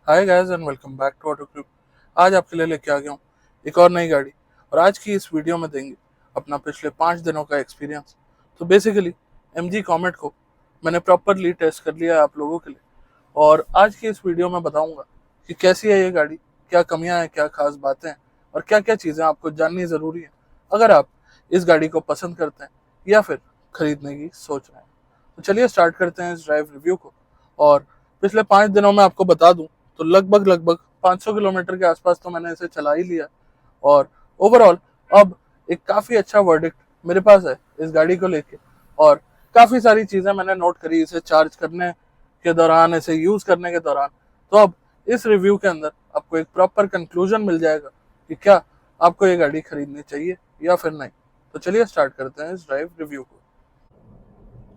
Hi guys and welcome back to auto clip. आज आपके लिए लेके आ गया हूँ एक और नई गाड़ी। और आज की इस वीडियो में देंगे अपना पिछले 5 दिनों का एक्सपीरियंस। तो बेसिकली MG कॉमेट को मैंने प्रॉपरली टेस्ट कर लिया है आप लोगों के लिए। और आज की इस वीडियो में बताऊंगा कि कैसी है ये गाड़ी, क्या कमियां हैं, क्या खास बातें हैं और क्या क्या चीज़ें आपको जाननी ज़रूरी है अगर आप इस गाड़ी को पसंद करते हैं या फिर खरीदने की सोच रहे हैं। तो चलिए स्टार्ट करते हैं इस ड्राइव रिव्यू को। और पिछले 5 दिनों में आपको बता दूं तो लगभग लगभग 500 किलोमीटर के आसपास तो मैंने इसे चला ही लिया। और ओवरऑल अब एक काफ़ी अच्छा वर्डिक्ट मेरे पास है इस गाड़ी को लेके। और काफ़ी सारी चीज़ें मैंने नोट करी इसे चार्ज करने के दौरान, इसे यूज़ करने के दौरान। तो अब इस रिव्यू के अंदर आपको एक प्रॉपर कंक्लूजन मिल जाएगा कि क्या आपको ये गाड़ी खरीदनी चाहिए या फिर नहीं। तो चलिए स्टार्ट करते हैं इस ड्राइव रिव्यू को।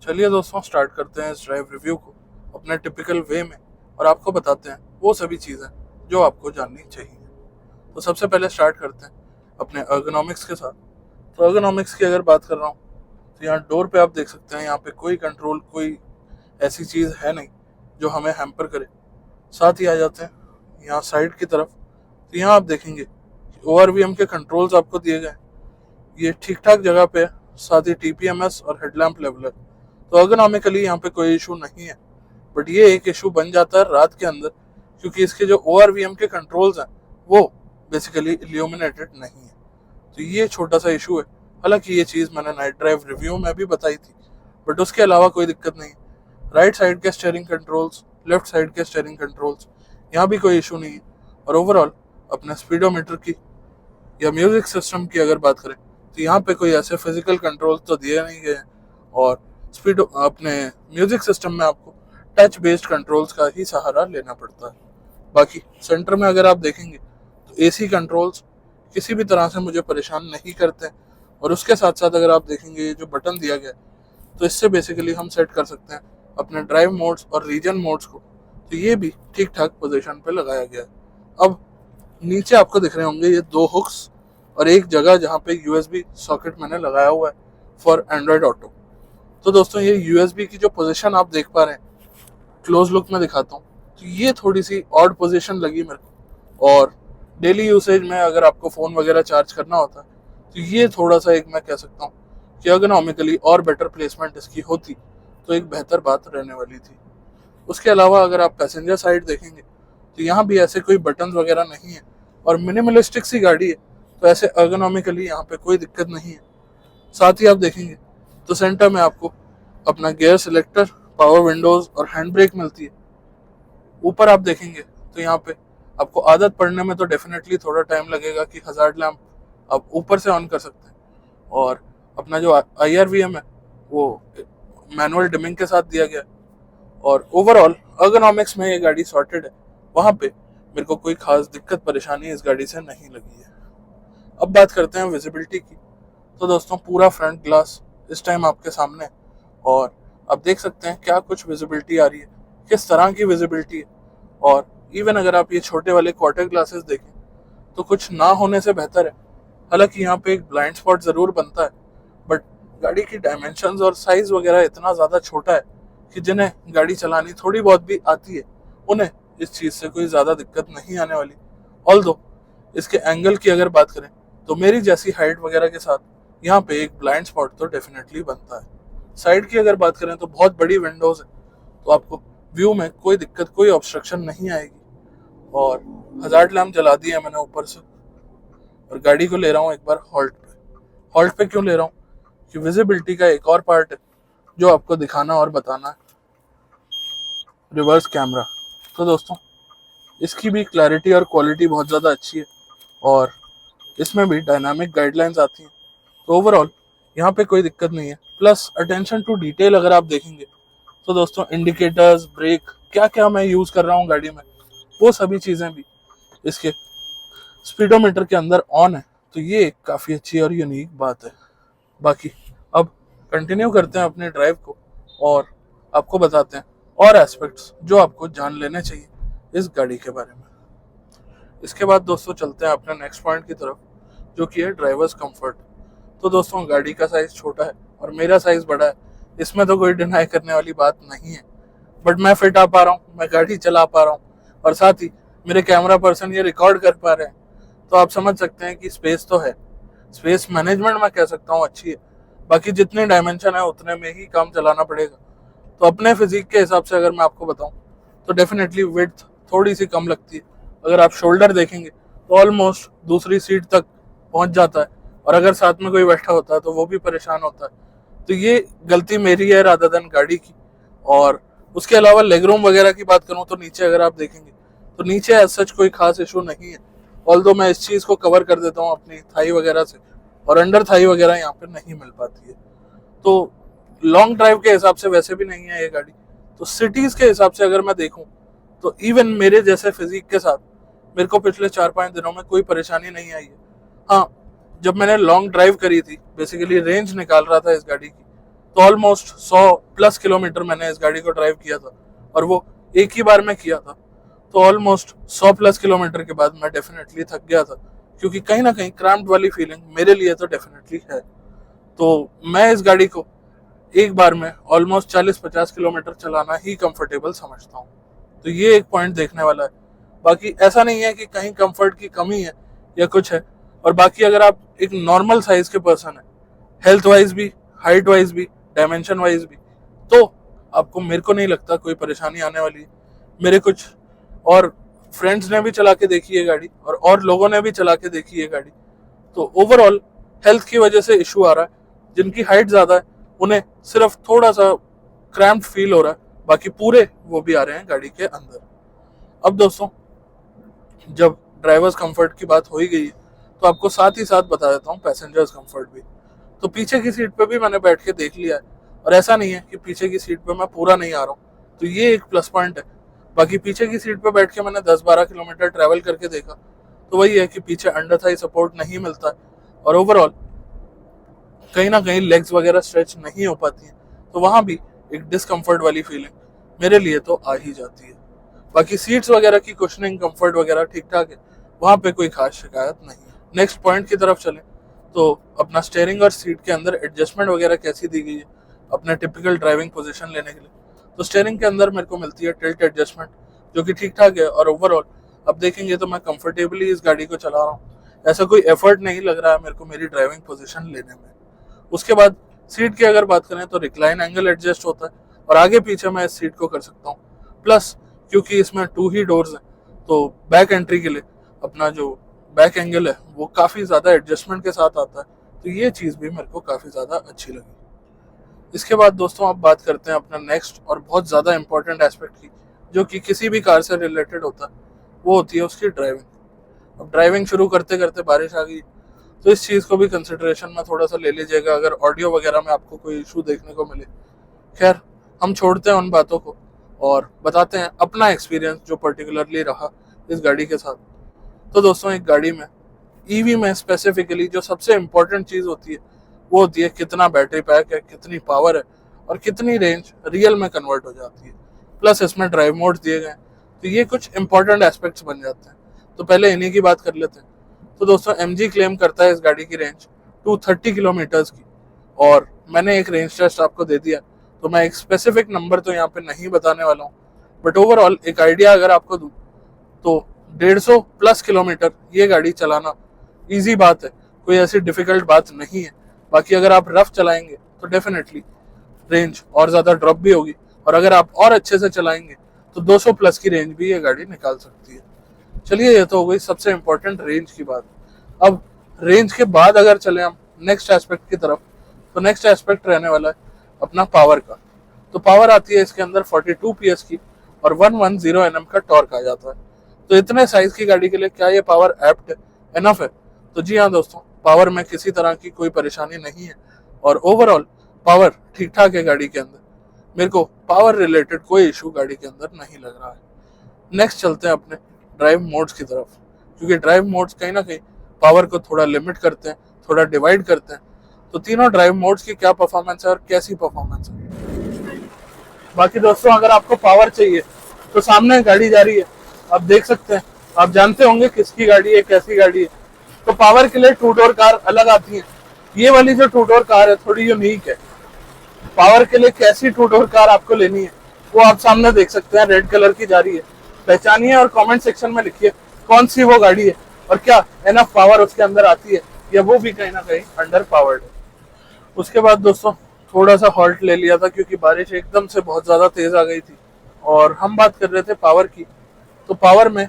चलिए दोस्तों स्टार्ट करते हैं इस ड्राइव रिव्यू को अपने टिपिकल वे में और आपको बताते हैं वो सभी चीज़ें जो आपको जाननी चाहिए। तो सबसे पहले स्टार्ट करते हैं अपने अर्गोनॉमिक्स के साथ। तो अर्गोनॉमिक्स की अगर बात कर रहा हूँ तो यहाँ डोर पे आप देख सकते हैं, यहाँ पे कोई कंट्रोल, कोई ऐसी चीज़ है नहीं जो हमें हैम्पर करे। साथ ही आ जाते हैं यहाँ साइड की तरफ। तो यहाँ आप देखेंगे ORVM के कंट्रोल्स आपको दिए गए हैं, ये ठीक ठाक जगह पे है। साथ ही TPMS और हेडलैम्प लेवलर। तो अर्गोनॉमिकली यहाँ पे कोई इशू नहीं है, बट ये एक इशू बन जाता है रात के अंदर क्योंकि इसके जो ORVM के कंट्रोल्स हैं वो बेसिकली इल्यूमिनेटेड नहीं है। तो ये छोटा सा इशू है। हालांकि ये चीज़ मैंने नाइट ड्राइव रिव्यू में भी बताई थी, बट उसके अलावा कोई दिक्कत नहीं है। राइट साइड के स्टीयरिंग कंट्रोल्स, लेफ्ट साइड के स्टीयरिंग कंट्रोल्स, यहाँ भी कोई इशू नहीं है। और ओवरऑल अपने स्पीडोमीटर की या म्यूजिक सिस्टम की अगर बात करें तो यहाँ पे कोई ऐसे फिजिकल कंट्रोल तो दिए नहीं गए हैं। और स्पीड अपने म्यूजिक सिस्टम में आपको टच बेस्ड कंट्रोल्स का ही सहारा लेना पड़ता है। बाकी सेंटर में अगर आप देखेंगे तो AC कंट्रोल्स किसी भी तरह से मुझे परेशान नहीं करते। और उसके साथ साथ अगर आप देखेंगे ये जो बटन दिया गया है तो इससे बेसिकली हम सेट कर सकते हैं अपने ड्राइव मोड्स और रीजन मोड्स को। तो ये भी ठीक ठाक पोजीशन पे लगाया गया है। अब नीचे आपको दिख रहे होंगे ये 2 हुक्स और एक जगह जहाँ पे USB सॉकेट मैंने लगाया हुआ है फॉर एंड्रॉयड ऑटो। तो दोस्तों ये USB की जो पोजीशन आप देख पा रहे हैं, क्लोज लुक में दिखाता हूँ, तो ये थोड़ी सी ऑड पोजीशन लगी मेरे को। और डेली यूसेज में अगर आपको फ़ोन वगैरह चार्ज करना होता है तो ये थोड़ा सा एक मैं कह सकता हूँ कि अर्गोनॉमिकली और बेटर प्लेसमेंट इसकी होती तो एक बेहतर बात रहने वाली थी। उसके अलावा अगर आप पैसेंजर साइड देखेंगे तो यहाँ भी ऐसे कोई बटन वगैरह नहीं है और मिनिमलिस्टिक सी गाड़ी है। तो ऐसे अर्गोनॉमिकली यहाँ पे कोई दिक्कत नहीं है। साथ ही आप देखेंगे तो सेंटर में आपको अपना गियर सिलेक्टर, पावर विंडोज और हैंड ब्रेक मिलती है। ऊपर आप देखेंगे तो यहाँ पे आपको आदत पड़ने में तो डेफिनेटली थोड़ा टाइम लगेगा कि हजार्ड लैम्प आप ऊपर से ऑन कर सकते हैं। और अपना जो IRVM है वो मैनुअल डिमिंग के साथ दिया गया है। और ओवरऑल अर्गोनॉमिक्स में ये गाड़ी सॉर्टेड है, वहाँ पे मेरे को कोई खास दिक्कत परेशानी इस गाड़ी से नहीं लगी है। अब बात करते हैं विजिबिलिटी की। तो दोस्तों पूरा फ्रंट ग्लास इस टाइम आपके सामने है और आप देख सकते हैं क्या कुछ विजिबिलिटी आ रही है, किस तरह की विजिबिलिटी है। और इवन अगर आप ये छोटे वाले क्वार्टर ग्लासेस देखें तो कुछ ना होने से बेहतर है। हालांकि यहाँ पे एक ब्लाइंड स्पॉट ज़रूर बनता है, बट गाड़ी की डायमेंशंस और साइज़ वगैरह इतना ज़्यादा छोटा है कि जिन्हें गाड़ी चलानी थोड़ी बहुत भी आती है उन्हें इस चीज़ से कोई ज़्यादा दिक्कत नहीं आने वाली। ऑल्दो इसके एंगल की अगर बात करें तो मेरी जैसी हाइट वगैरह के साथ यहाँ पे एक ब्लाइंड स्पॉट तो डेफिनेटली बनता है। साइड की अगर बात करें तो बहुत बड़ी विंडोज़ है, तो आपको व्यू में कोई दिक्कत, कोई ऑब्स्ट्रक्शन नहीं आएगी। और हजार्ड लैम्प जला दिया है मैंने ऊपर से। और गाड़ी को ले रहा हूँ एक बार हॉल्ट पे। हॉल्ट पे क्यों ले रहा हूँ कि विजिबिलिटी का एक और पार्ट है जो आपको दिखाना और बताना है, रिवर्स कैमरा। तो दोस्तों इसकी भी क्लैरिटी और क्वालिटी बहुत ज़्यादा अच्छी है और इसमें भी डायनामिक गाइडलाइंस आती हैं। तो ओवरऑल यहाँ पे कोई दिक्कत नहीं है। प्लस अटेंशन टू डिटेल अगर आप देखेंगे तो दोस्तों इंडिकेटर्स, ब्रेक, क्या क्या मैं यूज़ कर रहा हूँ गाड़ी में, वो सभी चीज़ें भी इसके स्पीडोमीटर के अंदर ऑन है। तो ये एक काफ़ी अच्छी और यूनिक बात है। बाकी अब कंटिन्यू करते हैं अपने ड्राइव को और आपको बताते हैं और एस्पेक्ट्स जो आपको जान लेने चाहिए इस गाड़ी के बारे में। इसके बाद दोस्तों चलते हैं अपने नेक्स्ट पॉइंट की तरफ जो कि है ड्राइवर्स कंफर्ट। तो दोस्तों गाड़ी का साइज़ छोटा है और मेरा साइज़ बड़ा है, इसमें तो कोई डिनाई करने वाली बात नहीं है। बट मैं फिट आ पा रहा हूँ, मैं गाड़ी चला पा रहा हूँ और साथ ही मेरे कैमरा पर्सन ये रिकॉर्ड कर पा रहे हैं, तो आप समझ सकते हैं कि स्पेस तो है। स्पेस मैनेजमेंट मैं कह सकता हूँ अच्छी है। बाकी जितने डायमेंशन है उतने में ही काम चलाना पड़ेगा। तो अपने फिजिक के हिसाब से अगर मैं आपको बताऊं तो डेफिनेटली विड्थ थोड़ी सी कम लगती है। अगर आप शोल्डर देखेंगे तो ऑलमोस्ट दूसरी सीट तक पहुंच जाता है, और अगर साथ में कोई बैठा होता है तो वो भी परेशान होता है। तो ये गलती मेरी है रादर देन गाड़ी की। और उसके अलावा लेग रूम वगैरह की बात करूं तो नीचे अगर आप देखेंगे तो नीचे एज सच कोई खास इशू नहीं है। ऑल्दो मैं इस चीज़ को कवर कर देता हूँ अपनी थाई वगैरह से, और अंडर थाई वगैरह यहाँ पे नहीं मिल पाती है। तो लॉन्ग ड्राइव के हिसाब से वैसे भी नहीं है ये गाड़ी। तो सिटीज के हिसाब से अगर मैं देखूं तो इवन मेरे जैसे फिजिक के साथ मेरे को पिछले 4-5 दिनों में कोई परेशानी नहीं आई है। हाँ, जब मैंने लॉन्ग ड्राइव करी थी, बेसिकली रेंज निकाल रहा था इस गाड़ी की, तो ऑलमोस्ट 100+ किलोमीटर मैंने इस गाड़ी को ड्राइव किया था, और वो एक ही बार में किया था। तो ऑलमोस्ट 100+ किलोमीटर के बाद मैं डेफिनेटली थक गया था, क्योंकि कहीं ना कहीं क्रैम्प्ड वाली फीलिंग मेरे लिए तो डेफिनेटली है। तो मैं इस गाड़ी को एक बार में ऑलमोस्ट 40-50 किलोमीटर चलाना ही कंफर्टेबल समझता हूँ। तो ये एक पॉइंट देखने वाला है। बाकी ऐसा नहीं है कि कहीं कंफर्ट की कमी है या कुछ है। और बाकी अगर आप एक नॉर्मल साइज के पर्सन है, हेल्थ वाइज भी, हाइट वाइज भी, डायमेंशन वाइज भी, तो आपको, मेरे को नहीं लगता कोई परेशानी आने वाली है। मेरे कुछ और फ्रेंड्स ने भी चला के देखी है गाड़ी, और लोगों ने भी चला के देखी है गाड़ी। तो ओवरऑल हेल्थ की वजह से इशू आ रहा है। जिनकी हाइट ज़्यादा है उन्हें सिर्फ थोड़ा सा क्रैम्प फील हो रहा है, बाकी पूरे वो भी आ रहे हैं गाड़ी के अंदर। अब दोस्तों, जब ड्राइवर्स कंफर्ट की बात हो ही गई है तो आपको साथ ही साथ बता देता हूँ पैसेंजर्स कंफर्ट भी। तो पीछे की सीट पे भी मैंने बैठ के देख लिया है, और ऐसा नहीं है कि पीछे की सीट पे मैं पूरा नहीं आ रहा हूँ, तो ये एक प्लस पॉइंट है। बाकी पीछे की सीट पे बैठ के मैंने 10-12 किलोमीटर ट्रैवल करके देखा, तो वही है कि पीछे अंडर थाई सपोर्ट नहीं मिलता है, और ओवरऑल कहीं ना कहीं लेग्स वगैरह स्ट्रेच नहीं हो पाती हैं। तो वहाँ भी एक डिस्कम्फर्ट वाली फीलिंग मेरे लिए तो आ ही जाती है। बाकी सीट्स वगैरह की कुशनिंग, कंफर्ट वगैरह ठीक ठाक है, वहाँ पे कोई खास शिकायत नहीं है। नेक्स्ट पॉइंट की तरफ चलें तो अपना स्टेयरिंग और सीट के अंदर एडजस्टमेंट वगैरह कैसी दी गई है अपने टिपिकल ड्राइविंग पोजीशन लेने के लिए। तो स्टेयरिंग के अंदर मेरे को मिलती है टिल्ट एडजस्टमेंट, जो कि ठीक ठाक है, और ओवरऑल अब देखेंगे तो मैं कंफर्टेबली इस गाड़ी को चला रहा हूँ। ऐसा कोई एफर्ट नहीं लग रहा है मेरे को मेरी ड्राइविंग पोजीशन लेने में। उसके बाद सीट की अगर बात करें तो रिक्लाइन एंगल एडजस्ट होता है, और आगे पीछे मैं इस सीट को कर सकता हूँ। प्लस क्योंकि इसमें 2 ही डोर्स हैं, तो बैक एंट्री के लिए अपना जो बैक एंगल है वो काफ़ी ज़्यादा एडजस्टमेंट के साथ आता है। तो ये चीज़ भी मेरे को काफ़ी ज़्यादा अच्छी लगी। इसके बाद दोस्तों आप बात करते हैं अपना नेक्स्ट और बहुत ज़्यादा इंपॉर्टेंट एस्पेक्ट की, जो कि किसी भी कार से रिलेटेड होता है, वो होती है उसकी ड्राइविंग। अब ड्राइविंग शुरू करते करते बारिश आ गई, तो इस चीज़ को भी कंसिडरेशन में थोड़ा सा ले लीजिएगा अगर ऑडियो वगैरह में आपको कोई इशू देखने को मिले। खैर, हम छोड़ते हैं उन बातों को और बताते हैं अपना एक्सपीरियंस जो पर्टिकुलरली रहा इस गाड़ी के साथ। तो दोस्तों, एक गाड़ी में, ईवी में स्पेसिफिकली जो सबसे इम्पोर्टेंट चीज़ होती है वो होती है कितना बैटरी पैक है, कितनी पावर है, और कितनी रेंज रियल में कन्वर्ट हो जाती है। प्लस इसमें ड्राइव मोड दिए गए हैं, तो ये कुछ इंपॉर्टेंट एस्पेक्ट्स बन जाते हैं। तो पहले इन्हीं की बात कर लेते हैं। तो दोस्तों, MG क्लेम करता है इस गाड़ी की रेंज 230 किलोमीटर्स की, और मैंने एक रेंज टेस्ट आपको दे दिया, तो मैं एक स्पेसिफिक नंबर तो यहाँ पे नहीं बताने वाला हूँ, बट ओवरऑल एक आइडिया अगर आपको दूँ तो 150+ किलोमीटर ये गाड़ी चलाना ईजी बात है, कोई ऐसी डिफिकल्ट बात नहीं है। बाकी अगर आप रफ चलाएंगे तो डेफिनेटली रेंज और ज़्यादा ड्रॉप भी होगी, और अगर आप और अच्छे से चलाएंगे तो 200+ की रेंज भी ये गाड़ी निकाल सकती है। चलिए, ये तो हो गई सबसे इम्पोर्टेंट रेंज की बात। अब रेंज के बाद अगर चले हम नेक्स्ट एस्पेक्ट की तरफ, तो नेक्स्ट एस्पेक्ट रहने वाला है अपना पावर का। तो पावर आती है इसके अंदर 42 PS की, और 110 Nm का टॉर्क आ जाता है। तो इतने साइज की गाड़ी के लिए क्या ये पावर एप्ट एनफ है? तो जी हाँ दोस्तों, पावर में किसी तरह की कोई परेशानी नहीं है, और ओवरऑल पावर ठीक ठाक है गाड़ी के अंदर। मेरे को पावर रिलेटेड कोई इशू गाड़ी के अंदर नहीं लग रहा है। नेक्स्ट चलते हैं अपने ड्राइव मोड्स की तरफ, क्योंकि ड्राइव मोड्स कहीं ना कहीं पावर को थोड़ा लिमिट करते हैं, थोड़ा डिवाइड करते हैं। तो तीनों ड्राइव मोड्स की क्या परफॉर्मेंस है और कैसी परफॉर्मेंस है। बाकी दोस्तों, अगर आपको पावर चाहिए तो सामने गाड़ी जा रही है, आप देख सकते हैं, आप जानते होंगे किसकी गाड़ी है, कैसी गाड़ी है। तो पावर के लिए 2 डोर कार अलग आती है। ये वाली जो 2 डोर कार है थोड़ी यूनिक है। पावर के लिए कैसी 2 डोर कार आपको लेनी है वो आप सामने देख सकते हैं, रेड कलर की जा रही है। पहचानिए और कमेंट सेक्शन में लिखिए कौन सी वो गाड़ी है और क्या एनफ पावर उसके अंदर आती है या वो भी कहीं ना कहीं अंडर पावर्ड है। उसके बाद दोस्तों थोड़ा सा हॉल्ट ले लिया था क्योंकि बारिश एकदम से बहुत ज़्यादा तेज़ आ गई थी और हम बात कर रहे थे पावर की। तो पावर में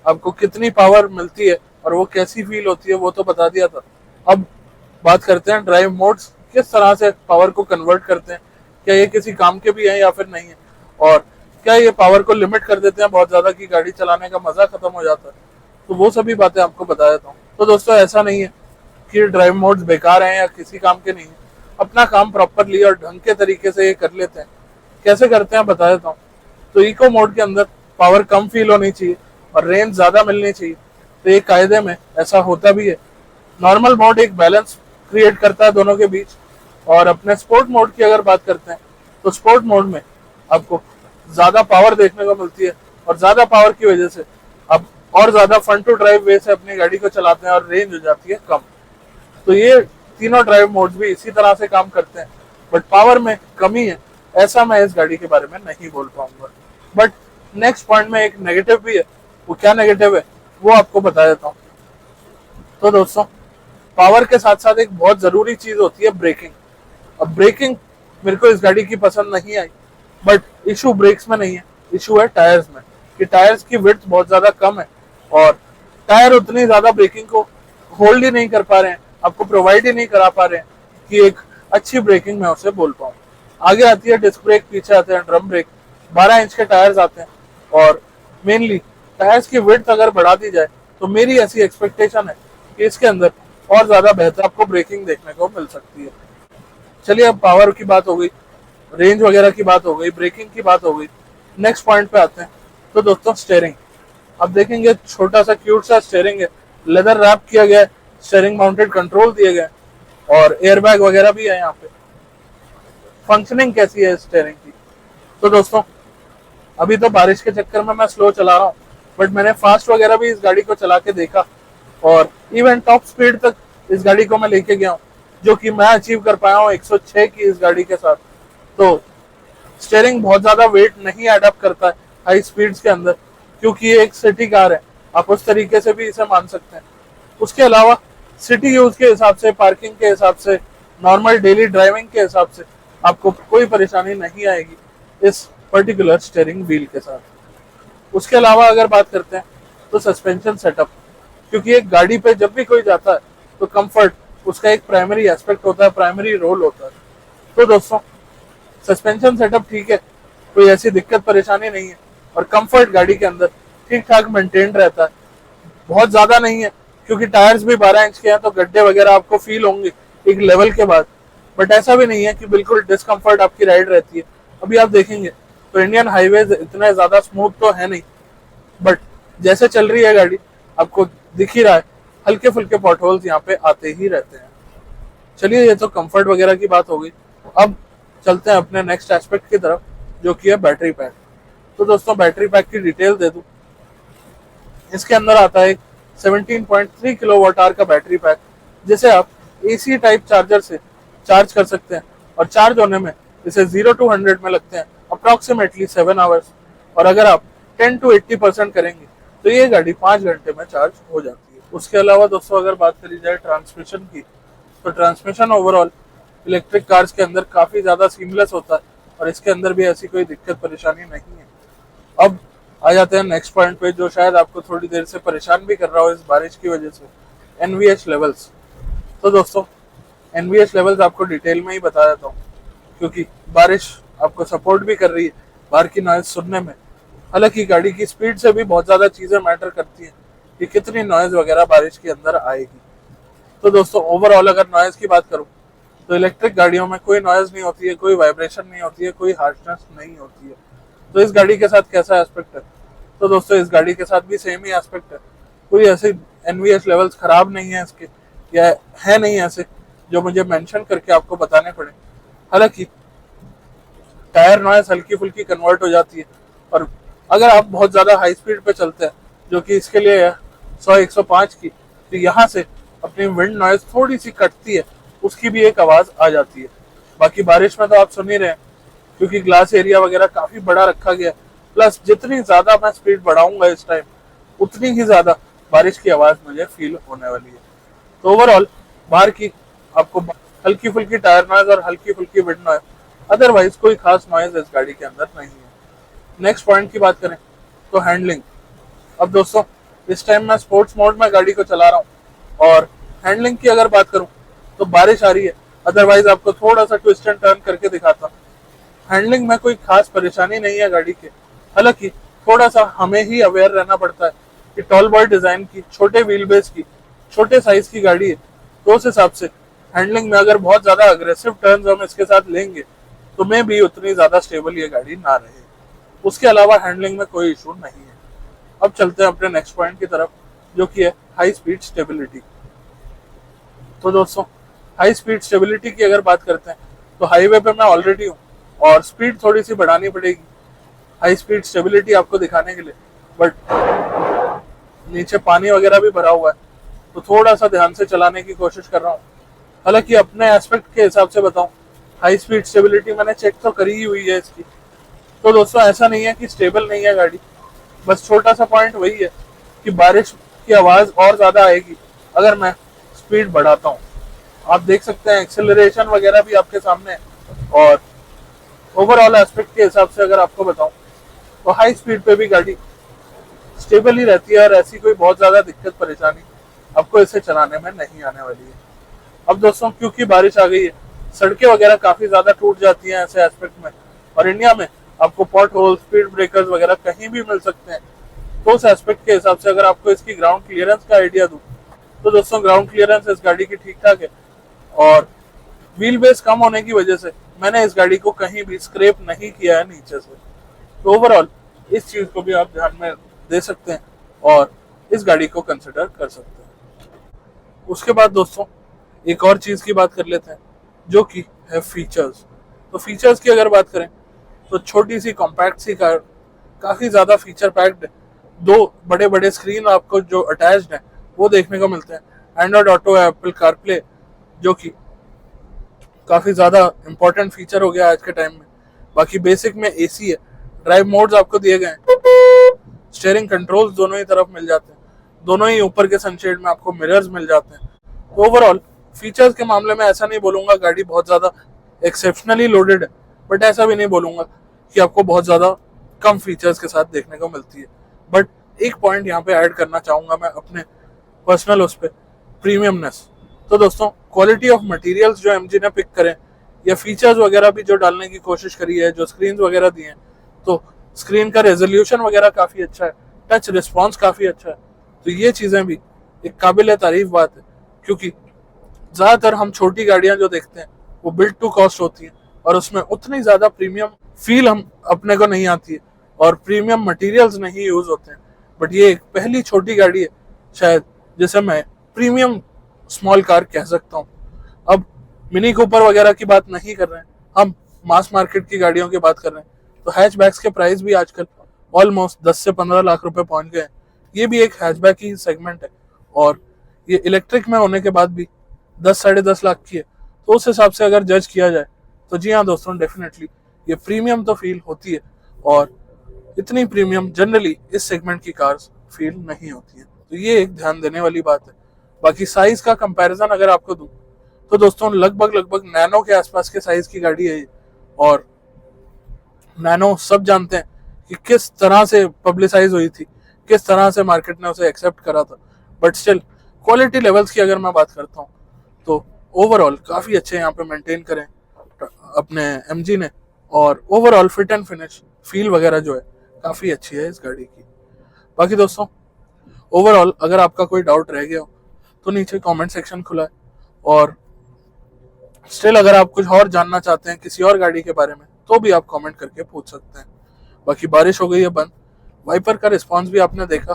आपको कितनी पावर मिलती है और वो कैसी फील होती है वो तो बता दिया था। अब बात करते हैं ड्राइव मोड्स किस तरह से पावर को कन्वर्ट करते हैं, क्या ये किसी काम के भी हैं या फिर नहीं है, और क्या ये पावर को लिमिट कर देते हैं बहुत ज़्यादा कि गाड़ी चलाने का मज़ा खत्म हो जाता है। तो वो सभी बातें आपको बता देता हूँ। तो दोस्तों ऐसा नहीं है कि ड्राइव मोड्स बेकार हैं या किसी काम के नहीं है, अपना काम प्रॉपरली और ढंग के तरीके से ये कर लेते हैं। कैसे करते हैं बता देता हूँ। तो इको मोड के अंदर पावर कम फील होनी चाहिए और रेंज ज़्यादा मिलनी चाहिए, तो ये कायदे में ऐसा होता भी है। नॉर्मल मोड एक बैलेंस क्रिएट करता है दोनों के बीच। और अपने स्पोर्ट मोड की अगर बात करते हैं तो स्पोर्ट मोड में आपको ज़्यादा पावर देखने को मिलती है और ज़्यादा पावर की वजह से आप और ज़्यादा फन टू ड्राइव वे से अपनी गाड़ी को चलाते हैं और रेंज हो जाती है कम। तो ये तीनों ड्राइव मोड्स भी इसी तरह से काम करते हैं, बट पावर में कमी है ऐसा मैं इस गाड़ी के बारे में नहीं बोल पाऊंगा। बट नेक्स्ट पॉइंट में एक नेगेटिव भी है, वो क्या नेगेटिव है वो आपको बता देता हूँ। तो दोस्तों पावर के साथ साथ एक बहुत ज़रूरी चीज़ होती है ब्रेकिंग। अब ब्रेकिंग मेरे को इस गाड़ी की पसंद नहीं आई, बट इशू ब्रेक्स में नहीं है, इशू है टायर्स में कि टायर्स की विड्थ बहुत ज़्यादा कम है और टायर उतनी ज़्यादा ब्रेकिंग को होल्ड ही नहीं कर पा रहे हैं, आपको प्रोवाइड ही नहीं करा पा रहे हैं कि एक अच्छी ब्रेकिंग मैं उसे बोल पाऊँ। आगे आती है डिस्क ब्रेक, पीछे आते हैं ड्रम ब्रेक, 12 इंच के टायर्स आते हैं और मेनली टायर्स की विड्थ अगर बढ़ा दी जाए तो मेरी ऐसी एक्सपेक्टेशन है कि इसके अंदर और ज़्यादा बेहतर आपको ब्रेकिंग देखने को मिल सकती है। चलिए अब पावर की बात हो गई, रेंज वगैरह की बात हो गई, ब्रेकिंग की बात हो गई, नेक्स्ट पॉइंट पे आते हैं। तो दोस्तों स्टीयरिंग, अब देखेंगे छोटा सा क्यूट सा स्टीयरिंग है, लेदर रैप किया गया है, स्टीयरिंग माउंटेड कंट्रोल दिए गए और एयरबैग वगैरह भी है यहाँ पे। फंक्शनिंग कैसी है स्टीयरिंग की? तो दोस्तों अभी तो बारिश के चक्कर में मैं स्लो चला रहा हूँ, बट मैंने फास्ट वगैरह भी इस गाड़ी को चला के देखा और इवन टॉप स्पीड तक इस गाड़ी को मैं लेके गया हूँ, जो कि मैं अचीव कर पाया हूँ 106 की इस गाड़ी के साथ। तो स्टीयरिंग बहुत ज़्यादा वेट नहीं एडअप करता है हाई स्पीड्स के अंदर, क्योंकि ये एक सिटी कार है, आप उस तरीके से भी इसे मान सकते हैं। उसके अलावा सिटी यूज के हिसाब से, पार्किंग के हिसाब से, नॉर्मल डेली ड्राइविंग के हिसाब से आपको कोई परेशानी नहीं आएगी इस पर्टिकुलर स्टीयरिंग व्हील के साथ। उसके अलावा अगर बात करते हैं तो सस्पेंशन सेटअप, क्योंकि एक गाड़ी पे जब भी कोई जाता है तो कंफर्ट उसका एक प्राइमरी एस्पेक्ट होता है, प्राइमरी रोल होता है। तो दोस्तों सस्पेंशन सेटअप ठीक है, कोई ऐसी दिक्कत परेशानी नहीं है और कंफर्ट गाड़ी के अंदर ठीक ठाक मेंटेन रहता है, बहुत ज़्यादा नहीं है क्योंकि टायर्स भी 12 इंच के हैं तो गड्ढे वगैरह आपको फील होंगे एक लेवल के बाद, बट ऐसा भी नहीं है कि बिल्कुल डिस्कम्फर्ट आपकी राइड रहती है। अभी आप देखेंगे तो इंडियन हाईवेज इतने ज़्यादा स्मूथ तो है नहीं, बट जैसे चल रही है गाड़ी आपको दिख ही रहा है हल्के फुल्के पॉट होल्स यहाँ पे आते ही रहते हैं। चलिए ये तो कंफर्ट वगैरह की बात हो गई, अब चलते हैं अपने नेक्स्ट एस्पेक्ट की तरफ जो कि है बैटरी पैक। तो दोस्तों बैटरी पैक की डिटेल दे दूं, इसके अंदर आता है एक 17.3 किलोवाट आवर का बैटरी पैक, जिसे आप AC टाइप चार्जर से चार्ज कर सकते हैं और चार्ज होने में इसे 0 to 100 में लगते हैं अप्रॉक्सीमेटली 7 आवर्स, और अगर आप 10 to 80% करेंगे तो ये गाड़ी 5 घंटे में चार्ज हो जाती है। उसके अलावा दोस्तों अगर बात करी जाए ट्रांसमिशन की, तो ट्रांसमिशन ओवरऑल इलेक्ट्रिक कार्स के अंदर काफ़ी ज़्यादा सीमलेस होता है और इसके अंदर भी ऐसी कोई दिक्कत परेशानी नहीं है। अब आ जाते हैं नेक्स्ट पॉइंट पे जो शायद आपको थोड़ी देर से परेशान भी कर रहा हो इस बारिश की वजह से, NVH लेवल्स। तो दोस्तों NVH लेवल्स आपको डिटेल में ही बता देता हूँ, क्योंकि बारिश आपको सपोर्ट भी कर रही है बाहर की नॉइज़ सुनने में। हालांकि गाड़ी की स्पीड से भी बहुत ज़्यादा चीज़ें मैटर करती हैं कि कितनी नॉइज़ वगैरह बारिश के अंदर आएगी। तो दोस्तों ओवरऑल अगर नॉइज़ की बात करूँ तो इलेक्ट्रिक गाड़ियों में कोई नॉइज़ नहीं होती है, कोई वाइब्रेशन नहीं होती है, कोई हार्शनेस नहीं होती है। तो इस गाड़ी के साथ कैसा एस्पेक्ट है? तो दोस्तों इस गाड़ी के साथ भी सेम ही एस्पेक्ट है, कोई ऐसे NVH लेवल्स ख़राब नहीं है इसके, या है नहीं ऐसे जो मुझे मेंशन करके आपको बताने पड़े। हालांकि टायर नॉइज़ हल्की फुल्की कन्वर्ट हो जाती है, और अगर आप बहुत ज़्यादा हाई स्पीड पे चलते हैं जो कि इसके लिए है 100-105 की, तो यहाँ से अपनी विंड नॉइज़ थोड़ी सी कटती है, उसकी भी एक आवाज़ आ जाती है। बाकी बारिश में तो आप सुन ही रहे हैं क्योंकि ग्लास एरिया वगैरह काफ़ी बड़ा रखा गया, प्लस जितनी ज्यादा मैं स्पीड बढ़ाऊंगा इस टाइम, उतनी ही ज्यादा बारिश की आवाज मुझे फील होने वाली है। तो ओवरऑल बाहर की आपको हल्की फुल्की टायर नॉइज और हल्की फुल्की विंड नॉइज, अदरवाइज कोई खास नॉइज इस गाड़ी के अंदर नहीं है। नेक्स्ट पॉइंट की बात करें तो हैंडलिंग। अब दोस्तों इस टाइम मैं स्पोर्ट्स मोड में गाड़ी को चला रहा हूँ, और हैंडलिंग की अगर बात करूँ तो बारिश आ रही है, अदरवाइज आपको थोड़ा सा ट्विस्ट एंड टर्न करके दिखाता हूँ। हैंडलिंग में कोई खास परेशानी नहीं है गाड़ी के, हालांकि थोड़ा सा हमें ही अवेयर रहना पड़ता है कि टॉल बॉय डिजाइन की, छोटे व्हील बेस की, छोटे साइज की गाड़ी है, तो उस हिसाब से हैंडलिंग में अगर बहुत ज्यादा अग्रेसिव टर्न्स हम इसके साथ लेंगे तो मे भी उतनी ज्यादा स्टेबल ये गाड़ी ना रहे। उसके अलावा हैंडलिंग में कोई इशू नहीं है। अब चलते हैं अपने नेक्स्ट पॉइंट की तरफ, जो कि है हाई स्पीड स्टेबिलिटी। तो दोस्तों हाई स्पीड स्टेबिलिटी की अगर बात करते हैं तो हाईवे पे मैं ऑलरेडी हूँ और स्पीड थोड़ी सी बढ़ानी पड़ेगी हाई स्पीड स्टेबिलिटी आपको दिखाने के लिए, बट नीचे पानी वगैरह भी भरा हुआ है तो थोड़ा सा ध्यान से चलाने की कोशिश कर रहा हूँ। हालांकि अपने एस्पेक्ट के हिसाब से बताऊं, हाई स्पीड स्टेबिलिटी मैंने चेक तो करी ही हुई है इसकी। तो दोस्तों ऐसा नहीं है कि स्टेबल नहीं है गाड़ी, बस छोटा सा पॉइंट वही है कि बारिश की आवाज और ज्यादा आएगी अगर मैं स्पीड बढ़ाता हूँ। आप देख सकते हैं एक्सेलरेशन वगैरह भी आपके सामने है, और ओवरऑल एस्पेक्ट के हिसाब से अगर आपको बताऊं तो हाई स्पीड पे भी गाड़ी स्टेबल ही रहती है, और ऐसी कोई बहुत ज्यादा दिक्कत परेशानी आपको इसे चलाने में नहीं आने वाली है। अब दोस्तों क्योंकि बारिश आ गई है, सड़कें वगैरह काफी ज्यादा टूट जाती हैं ऐसे एस्पेक्ट में, और इंडिया में आपको पॉट होल, स्पीड ब्रेकर्स वगैरह कहीं भी मिल सकते हैं। तो उस एस्पेक्ट के हिसाब से अगर आपको इसकी ग्राउंड क्लियरेंस का आइडिया दूं तो दोस्तों ग्राउंड क्लियरेंस इस गाड़ी की ठीक ठाक है, और व्हील बेस कम होने की वजह से मैंने इस गाड़ी को कहीं भी स्क्रैप नहीं किया है नीचे से। तो ओवरऑल इस चीज को भी आप ध्यान में दे सकते हैं और इस गाड़ी को कंसिडर कर सकते हैं। उसके बाद दोस्तों एक और चीज की बात कर लेते हैं, जो कि है फीचर्स। तो फीचर्स की अगर बात करें तो छोटी सी कॉम्पैक्ट सी कार, काफी ज्यादा फीचर पैक्ड है। दो बड़े बड़े स्क्रीन आपको जो अटैच्ड है वो देखने को मिलते हैं, एंड्रॉइड ऑटो, एप्पल कारप्ले, जो कि काफी ज्यादा इंपॉर्टेंट फीचर हो गया आज के टाइम में। बाकी बेसिक में एसी है, ड्राइव मोड्स आपको दिए गए हैं, स्टीयरिंग कंट्रोल्स दोनों ही तरफ मिल जाते हैं, दोनों ही ऊपर के सनशेड में आपको मिरर्स मिल जाते हैं। तो ओवरऑल फीचर्स के मामले में ऐसा नहीं बोलूंगा गाड़ी बहुत ज्यादा एक्सेप्शनली लोडेड है, बट ऐसा भी नहीं बोलूंगा कि आपको बहुत ज्यादा कम फीचर्स के साथ देखने को मिलती है। बट एक पॉइंट यहाँ पे ऐड करना चाहूंगा मैं अपने पर्सनल उस पर, प्रीमियमनेस। तो दोस्तों क्वालिटी ऑफ मटेरियल्स जो एमजी ने पिक करें, या फीचर्स वगैरह भी जो डालने की कोशिश करी है, जो स्क्रीन वगैरह दिए हैं, तो स्क्रीन का रेजोल्यूशन वगैरह काफी अच्छा है, टच रिस्पॉन्स काफी अच्छा है। तो ये चीजें भी एक काबिल तारीफ बात है, क्योंकि ज्यादातर हम छोटी गाड़ियां जो देखते हैं वो बिल्ड टू कॉस्ट होती हैं, और उसमें उतनी ज्यादा प्रीमियम फील हम अपने को नहीं आती है, और प्रीमियम मटेरियल्स नहीं यूज होते हैं। बट ये एक पहली छोटी गाड़ी है शायद जिसे मैं प्रीमियम स्मॉल कार कह सकता हूँ। अब मिनी कूपर वगैरह की बात नहीं कर रहे हैं, हम मास मार्केट की गाड़ियों की बात कर रहे हैं, तो हैचबैक्स के प्राइस भी आजकल ऑलमोस्ट 10 से 15 लाख रुपए पहुंच गए हैं। ये भी एक हैचबैक ही सेगमेंट है, और ये इलेक्ट्रिक में होने के बाद भी 10 साढ़े 10 लाख की है। तो उस हिसाब से अगर जज किया जाए तो जी हाँ दोस्तों, डेफिनेटली ये प्रीमियम तो फील होती है, और इतनी प्रीमियम जनरली इस सेगमेंट की कार्स फील नहीं होती है। तो ये एक ध्यान देने वाली बात है। बाकी साइज का कंपैरिजन अगर आपको दूं तो दोस्तों लगभग नैनो के आसपास के साइज की गाड़ी है ये, और नैनो सब जानते हैं कि किस तरह से पब्लिसाइज हुई थी, किस तरह से मार्केट ने उसे एक्सेप्ट करा था। बट स्टिल क्वालिटी लेवल्स की अगर मैं बात करता हूँ तो ओवरऑल काफी अच्छे यहाँ पे मेंटेन करें अपने एमजी ने, और overall fit and finish feel वगैरह जो है काफी अच्छी है इस गाड़ी की। बाकी दोस्तों ओवरऑल अगर आपका कोई डाउट रह गया हो तो नीचे कमेंट सेक्शन खुला है, और स्टिल अगर आप कुछ और जानना चाहते हैं किसी और गाड़ी के बारे में तो भी आप कमेंट करके पूछ सकते हैं। बाकी बारिश हो गई है बंद, वाइपर का रिस्पांस भी आपने देखा,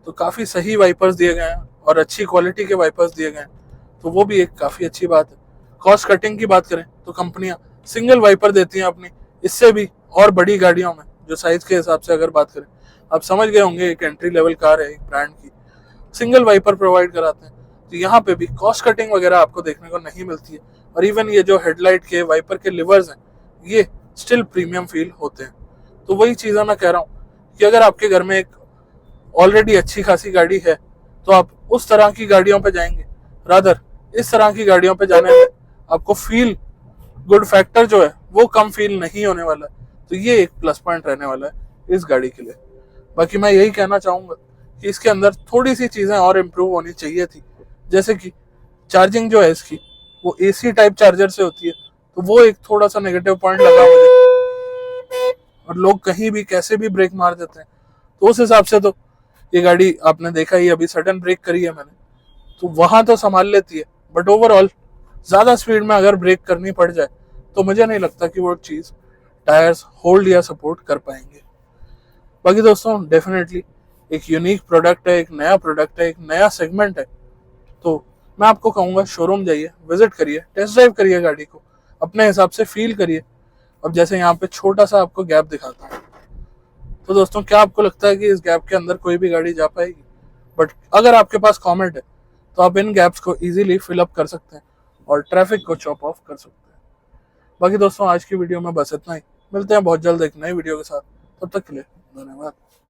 तो काफी सही वाइपर्स दिए गए हैं और अच्छी क्वालिटी के वाइपर्स दिए गए हैं, तो वो भी एक काफी अच्छी बात है। कॉस्ट कटिंग की बात करें तो कंपनियां सिंगल वाइपर देती हैं अपनी, इससे भी और बड़ी गाड़ियों में जो साइज के हिसाब से अगर बात करें, आप समझ गए होंगे एक एंट्री लेवल कार है एक ब्रांड की, सिंगल वाइपर प्रोवाइड कराते हैं। तो यहाँ पे भी कॉस्ट कटिंग वगैरह आपको देखने को नहीं मिलती है, और इवन ये जो हेडलाइट के वाइपर के लिवर्स हैं ये स्टिल प्रीमियम फील होते हैं। तो वही चीज़ें मैं कह रहा हूँ कि अगर आपके घर में एक ऑलरेडी अच्छी खासी गाड़ी है तो आप उस तरह की गाड़ियों पे जाएंगे, रादर इस तरह की गाड़ियों पे जाने में आपको फील गुड फैक्टर जो है वो कम फील नहीं होने वाला है। तो ये एक प्लस पॉइंट रहने वाला है इस गाड़ी के लिए। बाकी मैं यही कहना चाहूंगा कि इसके अंदर थोड़ी सी चीजें और इम्प्रूव होनी चाहिए थी, जैसे कि चार्जिंग जो है इसकी वो एसी टाइप चार्जर से होती है, तो वो एक थोड़ा सा नेगेटिव पॉइंट लगा मुझे। और लोग कहीं भी कैसे भी ब्रेक मार देते हैं, तो उस हिसाब से तो ये गाड़ी आपने देखा ही, अभी सडन ब्रेक करी है मैंने, तो वहां तो संभाल लेती है, बट ओवरऑल ज्यादा स्पीड में अगर ब्रेक करनी पड़ जाए तो मुझे नहीं लगता कि वो चीज टायर्स होल्ड या सपोर्ट कर पाएंगे। बाकी दोस्तों डेफिनेटली एक यूनिक प्रोडक्ट है, एक नया प्रोडक्ट है, एक नया सेगमेंट है, तो मैं आपको कहूंगा शोरूम जाइए, विजिट करिए, टेस्ट ड्राइव करिए गाड़ी को, अपने हिसाब से फील करिए। अब जैसे यहाँ पे छोटा सा आपको गैप दिखाता हूँ, तो दोस्तों क्या आपको लगता है कि इस गैप के अंदर कोई भी गाड़ी जा पाएगी? बट अगर आपके पास कॉमेट है तो आप इन गैप्स को इजीली फिल अप कर सकते हैं और ट्रैफिक को चॉप ऑफ कर सकते हैं। बाकी दोस्तों आज की वीडियो में बस इतना ही, मिलते हैं बहुत जल्द एक नई वीडियो के साथ, तब तक के लिए धन्यवाद।